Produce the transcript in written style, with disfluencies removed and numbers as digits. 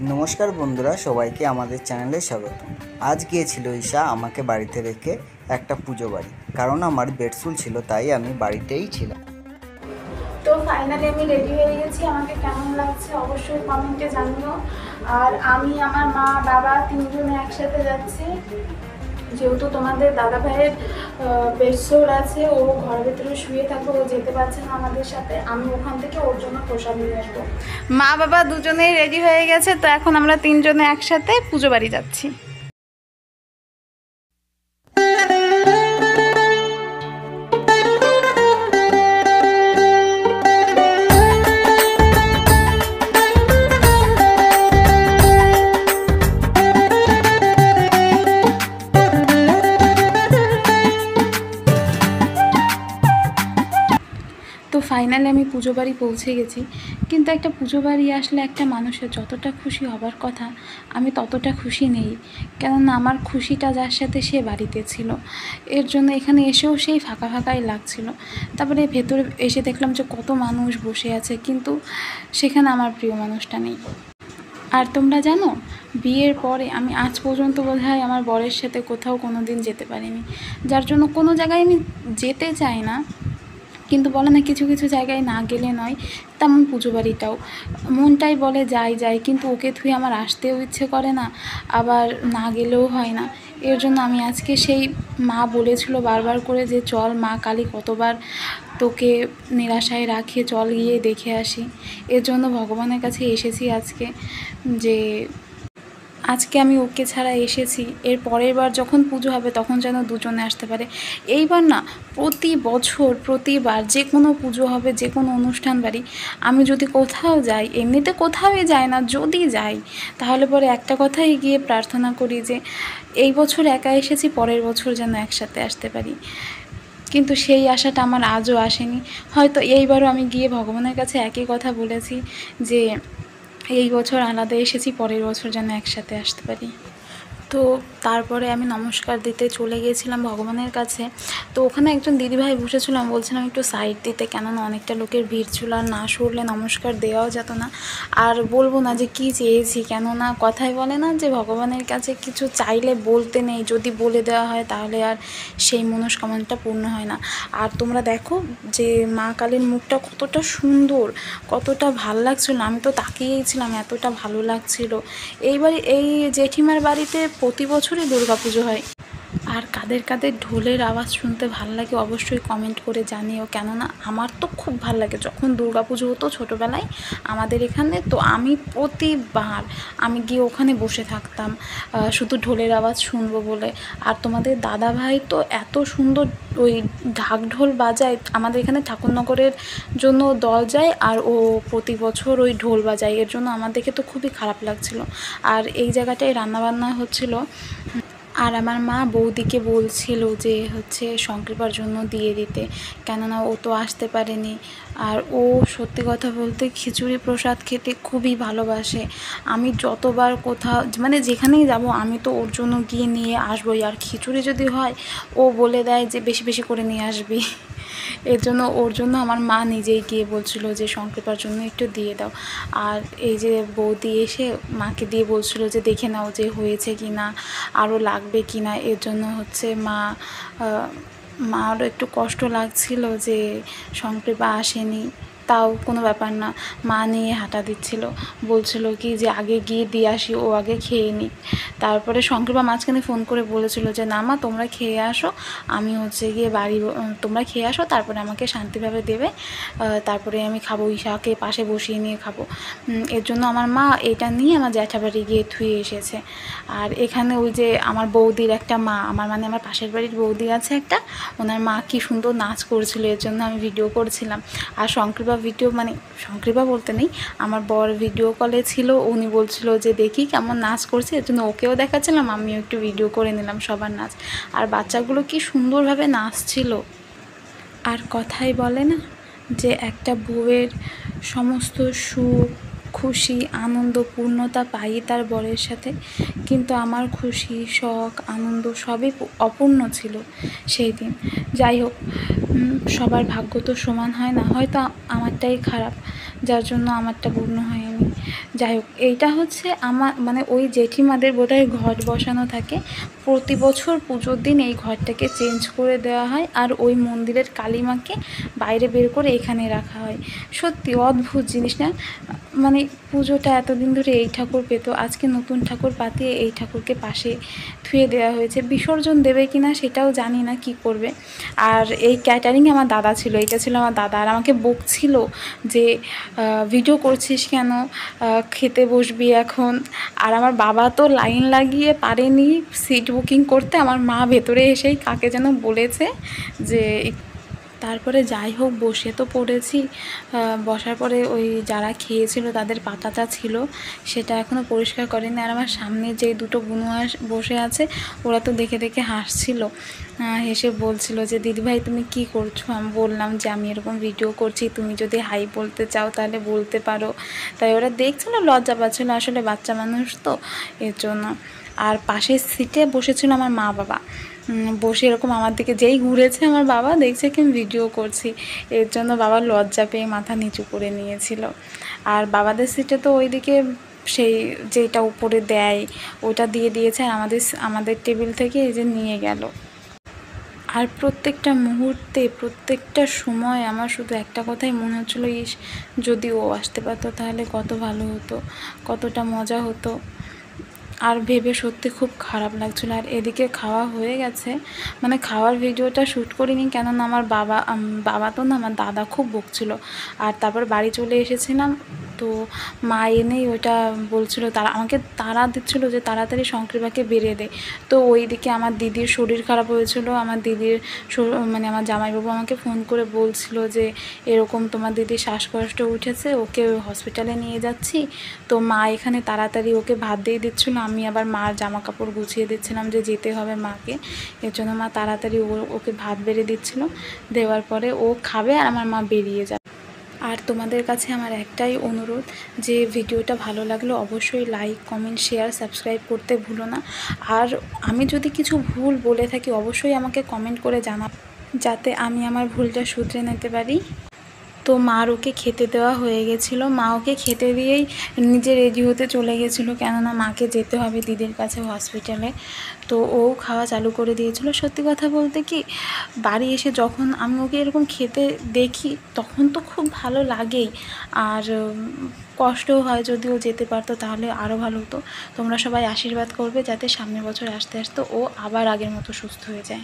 नमस्कार बंधुरा सबाइके आमादेर चैनेले स्वागत। आज गिয়েছিল ঈশা আমাকে বাড়িতে রেখে একটা পুজো বাড়ি, কারণ আমার বেডসুল ছিল, তাই আমি বাড়িতেই ছিলাম। তো ফাইনালি আমি রেডি হয়ে গেছি। আমাকে কেমন লাগছে অবশ্যই কমেন্টে জানিও। আর আমি আমার মা বাবা তিনজনে একসাথে যাচ্ছি, যেহেতু তোমাদের দাদা ভাইয়ের বেডসোর আছে, ও ঘরের ভেতরে শুয়ে থাকবে, ও যেতে পারছে না আমাদের সাথে। আমি ওখান থেকে ওর জন্য প্রসাদ নিয়ে আসবো। মা বাবা দুজনেই রেডি হয়ে গেছে, তো এখন আমরা তিনজনে একসাথে পুজো বাড়ি যাচ্ছি। তো ফাইনালি আমি পুজো বাড়ি পৌঁছে গেছি, কিন্তু একটা পুজো বাড়ি আসলে একটা মানুষের যতটা খুশি হবার কথা আমি ততটা খুশি নেই, কেননা আমার খুশিটা যার সাথে সে বাড়িতে ছিল, এর জন্য এখানে এসেও সেই ফাঁকা ফাঁকাই লাগছিল। তারপরে ভেতরে এসে দেখলাম যে কত মানুষ বসে আছে, কিন্তু সেখানে আমার প্রিয় মানুষটা নেই। আর তোমরা জানো, বিয়ের পরে আমি আজ পর্যন্ত বোধহয় আমার বরের সাথে কোথাও কোনো দিন যেতে পারিনি, যার জন্য কোনো জায়গায় আমি যেতে চাই না। কিন্তু বলে না, কিছু কিছু জায়গায় না গেলে নয়, তেমন পুজো বাড়িটাও মনটাই বলে যাই যাই, কিন্তু ওকে থুয়ে আমার আসতেও ইচ্ছে করে না, আবার না গেলেও হয় না। এর জন্য আমি আজকে সেই মা বলেছিল বারবার করে যে চল, মা কালী কতবার তোকে নিরাশায় রাখে, চল গিয়ে দেখে আসি। এর জন্য ভগবানের কাছে এসেছি আজকে, যে আজকে আমি ওকে ছাড়া এসেছি, এর পরের বার যখন পুজো হবে তখন যেন দুজনে আসতে পারে। এইবার না, প্রতি বছর প্রতিবার যে কোনো পুজো হবে, যে কোনো অনুষ্ঠান বাড়ি, আমি যদি কোথাও যাই, এমনিতে কোথাওই যাই না, যদি যাই তাহলে পরে একটা কথাই গিয়ে প্রার্থনা করি যে এই বছর একা এসেছি, পরের বছর যেন একসাথে আসতে পারি। কিন্তু সেই আশাটা আমার আজও আসেনি। হয়তো এইবারও আমি গিয়ে ভগবানের কাছে একই কথা বলেছি যে এই বছর আলাদা এসেছি, পরের বছর যেন একসাথে আসতে পারি। তো তারপরে আমি নমস্কার দিতে চলে গিয়েছিলাম ভগবানের কাছে। তো ওখানে একজন দিদিভাই বসেছিলাম, বলছিলাম একটু সাইড দিতে, কেননা অনেকটা লোকের ভিড় ছিল, আর না সরলে নমস্কার দেওয়াও যেত না। আর বলবো না যে কী চেয়েছি, কেননা কথাই বলে না যে ভগবানের কাছে কিছু চাইলে বলতে নেই, যদি বলে দেওয়া হয় তাহলে আর সেই মনস্কামনাটা পূর্ণ হয় না। আর তোমরা দেখো যে মা কালীর মুখটা কতটা সুন্দর, কতটা ভাল লাগছিল, আমি তো তাকিয়েই ছিলাম, এতটা ভালো লাগছিল। এইবারে এই জেঠিমার বাড়িতে প্রতি বছরই দুর্গাপুজো হয়। আর কাদের কাদের ঢোলের আওয়াজ শুনতে ভাল লাগে অবশ্যই কমেন্ট করে জানিও, কেননা আমার তো খুব ভাল লাগে। যখন দুর্গাপুজো হতো ছোটোবেলায় আমাদের এখানে, তো আমি প্রতিবার আমি গিয়ে ওখানে বসে থাকতাম শুধু ঢোলের আওয়াজ শুনবো বলে। আর তোমাদের দাদা ভাই তো এত সুন্দর ওই ঢাক ঢোল বাজায়, আমাদের এখানে ঠাকুরনগরের জন্য দল যায়, আর ও প্রতি বছর ওই ঢোল বাজায়, এর জন্য আমার দেখে তো খুবই খারাপ লাগছিল। আর এই জায়গাটায় রান্নাবান্না হচ্ছিল, আর আমার মা বৌদিকে বলছিল যে শঙ্করপার জন্য দিয়ে দিতে, কেননা ও তো আসতে পারেনি। আর ও সত্যি কথা বলতে খিচুড়ি প্রসাদ খেতে খুবই ভালোবাসে। আমি যতবার কোথাও মানে যেখানেই যাব আমি তো ওর জন্য গিয়ে নিয়ে আসবোই। আর খিচুড়ি যদি হয় ও বলে দেয় যে বেশি বেশি করে নিয়ে আসবি। এর জন্য ওর জন্য আমার মা নিজেই গিয়ে বলছিল যে শঙ্করপার জন্য একটু দিয়ে দাও। আর এই যে বৌদি এসে মাকে দিয়ে বলছিল যে দেখে নাও যে হয়েছে কি না, আরও লাগবে কি না। এর জন্য মারও একটু কষ্ট লাগছিল যে শঙ্করপা আসেনি, তাও কোনো ব্যাপার না, মা নিয়ে হাঁটা দিচ্ছিল, বলছিল কি যে আগে গিয়ে দিয়ে আসি, ও আগে খেয়ে নিই। তারপরে শঙ্করপা মাঝখানে ফোন করে বলেছিল যে না মা, তোমরা খেয়ে আসো, আমি গিয়ে তোমরা খেয়ে আসো, তারপরে আমাকে শান্তিভাবে দেবে, তারপরে আমি খাবো, ঈশাকে পাশে বসিয়ে নিয়ে খাবো। এর জন্য আমার মা এটা নিয়ে আমার জ্যাঠাবাড়ি গিয়ে থুয়ে এসেছে। আর এখানে ওই যে আমার বৌদির একটা মা, আমার পাশের বাড়ির বৌদি আছে একটা, ওনার মা কি সুন্দর নাচ করছিল, এর জন্য আমি ভিডিও করছিলাম। আর শঙ্করপা বলতে নেই, আমার বর ভিডিও কলে ছিল, উনি বলছিল যে দেখি কেমন নাচ করছে, এর জন্য ওকেও দেখাচ্ছিলাম, আমিও একটু ভিডিও করে নিলাম সবার নাচ। আর বাচ্চাগুলো কি সুন্দরভাবে নাচছিল। আর কথাই বলে না যে একটা বউয়ের সমস্ত সুখ, খুশি, আনন্দ, পূর্ণতা পাই তার বরের সাথে, কিন্তু আমার খুশি, শখ, আনন্দ সবই অপূর্ণ ছিল সেই দিন। যাই হোক, সবার ভাগ্য তো সমান হয় না, হয়তো আমারটাই খারাপ যার জন্য আমারটা পূর্ণ হয়নি। যাই হোক, এইটা হচ্ছে আমার মানে ওই জেঠিমাদের বোধহয় ঘট বসানো থাকে, প্রতি বছর পুজোর দিন এই ঘরটাকে চেঞ্জ করে দেওয়া হয় আর ওই মন্দিরের কালীমাকে বাইরে বের করে এখানে রাখা হয়। সত্যি অদ্ভুত জিনিস না? মানে পুজোটা এতদিন ধরে এই ঠাকুর পেতো, আজকে নতুন ঠাকুর পাতিয়ে এই ঠাকুরকে পাশে থুয়ে দেওয়া হয়েছে। বিসর্জন দেবে কি না সেটাও জানি না, কি করবে। আর এই ক্যাটারিংয়ে আমার দাদা ছিল, এটা ছিল আমার দাদা, আর আমাকে বকছিল যে ভিডিও করছিস কেন, খেতে বসবি এখন। আর আমার বাবা তো লাইন লাগিয়ে পারেনি সিট বুকিং করতে, আমার মা ভেতরে এসেই কাকে যেন বলেছে যে তারপরে যাই হোক বসে তো পড়েছি। বসার পরে ওই যারা খেয়েছিল তাদের পাতাটা ছিল সেটা এখনও পরিষ্কার করেনি। আর আমার সামনে যেই দুটো বুনুয়া বসে আছে ওরা তো দেখে দেখে হাসছিল, হেসে বলছিল যে দিদিভাই তুমি কি করছো। আমি বললাম যে আমি এরকম ভিডিও করছি, তুমি যদি হাই বলতে চাও তাহলে বলতে পারো। তাই ওরা দেখছিল, লজ্জা পাচ্ছিলো, আসলে বাচ্চা মানুষ তো এর জন্য। আর পাশের সিটে বসেছিল আমার মা বাবা, বসে এরকম আমার দিকে যেই ঘুরেছে আমার বাবা দেখছে কি আমি ভিডিও করছি, এর জন্য বাবা লজ্জা পেয়ে মাথা নিচু করে নিয়েছিল। আর বাবাদের সিটে তো ওইদিকে সেই যেটা উপরে দেয় ওটা দিয়ে দিয়েছে, আর আমাদের টেবিল থেকে এই যে নিয়ে গেল। আর প্রত্যেকটা মুহূর্তে প্রত্যেকটা সময় আমার শুধু একটা কথাই মনে হচ্ছিলো, ইস যদি ও আসতে পারতো তাহলে কত ভালো হতো, কতটা মজা হতো। আর ভেবে সত্যি খুব খারাপ লাগছিলো। আর এদিকে খাওয়া হয়ে গেছে, মানে খাওয়ার ভিডিওটা শ্যুট করিনি, কেননা আমার বাবা তো না, আমার দাদা খুব বকছিল। আর তারপর বাড়ি চলে এসেছিলাম, তো মা এনেই ওইটা বলছিল, তারা আমাকে তাড়া দিচ্ছিলো যে তাড়াতাড়ি শঙ্করিবাকে বেরিয়ে দে। তো ওই দিকে আমার দিদির শরীর খারাপ হয়েছিল, আমার দিদির মানে আমার জামাইবাবু আমাকে ফোন করে বলছিল যে এরকম তোমার দিদির শ্বাসকষ্ট উঠেছে, ওকে হসপিটালে নিয়ে যাচ্ছি। তো মা এখানে তাড়াতাড়ি ওকে ভাত দিয়ে দিচ্ছিলো, আমি আবার মার জামা কাপড় গুছিয়ে দিচ্ছিলাম যে যেতে হবে মাকে, এর জন্য মা তাড়াতাড়ি ওকে ভাত বেড়ে দিচ্ছিল। দেওয়ার পরে ও খাবে আর আমার মা বেরিয়ে যাবে। আর তোমাদের কাছে আমার একটাই অনুরোধ যে ভিডিওটা ভালো লাগলে অবশ্যই লাইক, কমেন্ট, শেয়ার, সাবস্ক্রাইব করতে ভুলো না। আর আমি যদি কিছু ভুল বলে থাকি অবশ্যই আমাকে কমেন্ট করে জানাও, যাতে আমি আমার ভুলটা শুধরে নিতে পারি। তো মার ওকে খেতে দেওয়া হয়ে গেছিলো, মা ওকে খেতে দিয়েই নিজে রেডি হতে চলে গেছিলো, কেননা মাকে যেতে হবে দিদির কাছে হসপিটালে। তো ও খাওয়া চালু করে দিয়েছিল। সত্যি কথা বলতে কি, বাড়ি এসে যখন আমি ওকে এরকম খেতে দেখি তখন তো খুব ভালো লাগেই, আর কষ্টও হয়, যদি ও যেতে পারতো তাহলে আরও ভালো হতো। তোমরা সবাই আশীর্বাদ করবে যাতে সামনের বছর আসতে আসতে ও আবার আগের মতো সুস্থ হয়ে যায়।